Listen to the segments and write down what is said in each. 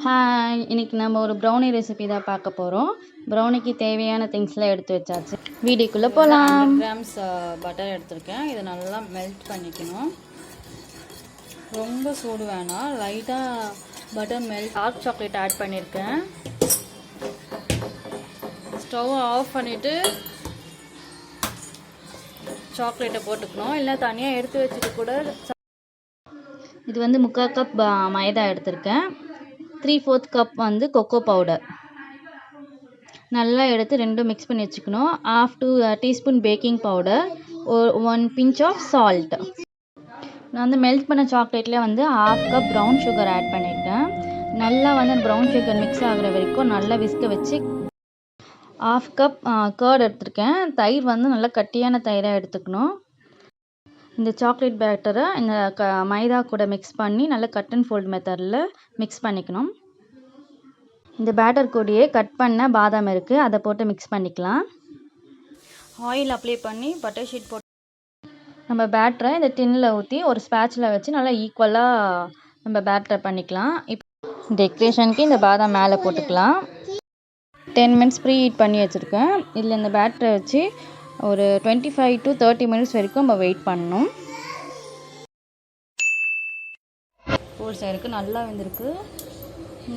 Hi, இன்னைக்கு நம்ம ஒரு ப்ரௌனி ரெசிபி தான் பார்க்க போகிறோம். ப்ரௌனிக்கு தேவையான திங்ஸ்லாம் எடுத்து வச்சாச்சு. வீடியோக்குள்ளே போகலாம். 100 grams பட்டர் எடுத்திருக்கேன். இதை நல்லா மெல்ட் பண்ணிக்கணும். ரொம்ப சூடு வேணாம், லைட்டாக butter melt. Dark chocolate add பண்ணியிருக்கேன். ஸ்டவ் ஆஃப் பண்ணிவிட்டு சாக்லேட்டை போட்டுக்கணும், இல்லை தனியாக எடுத்து வச்சுட்டு கூட. இது வந்து 3/4 கப் மைதா எடுத்திருக்கேன். 3/4 கப் வந்து கொக்கோ பவுடர் நல்லா எடுத்து ரெண்டும் மிக்ஸ் பண்ணி வச்சுக்கணும். 1/2 teaspoon baking powder, 1 pinch of salt. நான் வந்து மெல்ட் பண்ண சாக்லேட்டில் வந்து 1/2 கப் ப்ரௌன் சுகர் ஆட் பண்ணியிருக்கேன். நல்லா வந்து ப்ரௌன் சுகர் மிக்ஸ் ஆகிற வரைக்கும் நல்லா விஸ்க வச்சு 1/2 கப் கர்ட் எடுத்திருக்கேன். தயிர் வந்து நல்லா கட்டியான தயிராக எடுத்துக்கணும். இந்த சாக்லேட் பேட்டரை இந்த மைதா கூட மிக்ஸ் பண்ணி நல்லா கட் அண்ட் ஃபோல்ட் மெத்தடில் மிக்ஸ் பண்ணிக்கணும். இந்த பேட்டர் கூடயே கட் பண்ண பாதாம் இருக்குது, அதை போட்டு மிக்ஸ் பண்ணிக்கலாம். ஆயில் அப்ளை பண்ணி பட்டர் ஷீட் போட்டு நம்ம பேட்டரை இந்த டின்னில் ஊற்றி ஒரு ஸ்பேட்சில் வச்சு நல்லா ஈக்குவலாக நம்ம பேட்டரை பண்ணிக்கலாம். இப்போ டெக்கரேஷனுக்கு இந்த பாதாம் மேலே போட்டுக்கலாம். 10 மினிட்ஸ் ப்ரீ ஹீட் பண்ணி வச்சுருக்கேன். இதில் இந்த பேட்டரை வச்சு ஒரு 25 to 30 மினிட்ஸ் வரைக்கும் நம்ம வெயிட் பண்ணணும். ஒரு சைடுக்கு நல்லா வெந்திருக்கு.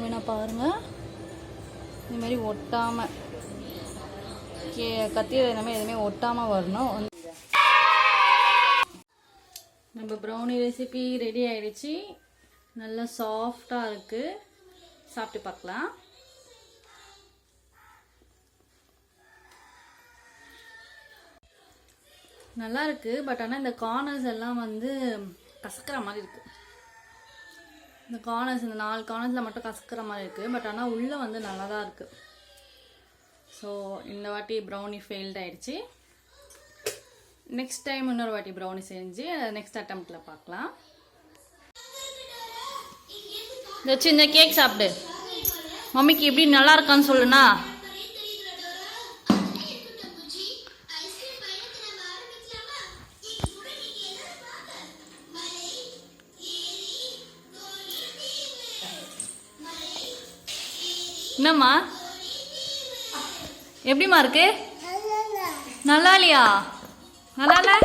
வேணா பாருங்கள், இதுமாரி ஒட்டாமல் கத்தியில் எல்லாமே எதுவுமே ஒட்டாமல் வரணும். நம்ம ப்ரௌனி ரெசிபி ரெடி ஆகிடுச்சு. நல்லா சாஃப்டாக இருக்குது. சாப்பிட்டு பார்க்கலாம். நல்லா இருக்குது, பட் ஆனால் இந்த கார்னர்ஸ் எல்லாம் வந்து கசக்கிற மாதிரி இருக்குது. இந்த கார்னர்ஸ், இந்த 4 கார்னர்ஸில் மட்டும் கசக்கிற மாதிரி இருக்குது. பட் ஆனால் உள்ளே வந்து நல்லா தான் இருக்குது. ஸோ இந்த வாட்டி ப்ரௌனி ஃபெயில்ட் ஆகிடுச்சு. நெக்ஸ்ட் டைம் இன்னொரு வாட்டி ப்ரௌனி செஞ்சு நெக்ஸ்ட் அட்டம்ப்டில் பார்க்கலாம். இந்த சின்ன கேக் சாப்பிடு. மம்மிக்கு எப்படி நல்லா இருக்கான்னு சொல்லுண்ணா. என்னம்மா, எப்படிம்மா இருக்கு? நல்லா இல்லையா? நல்லா இல்லை.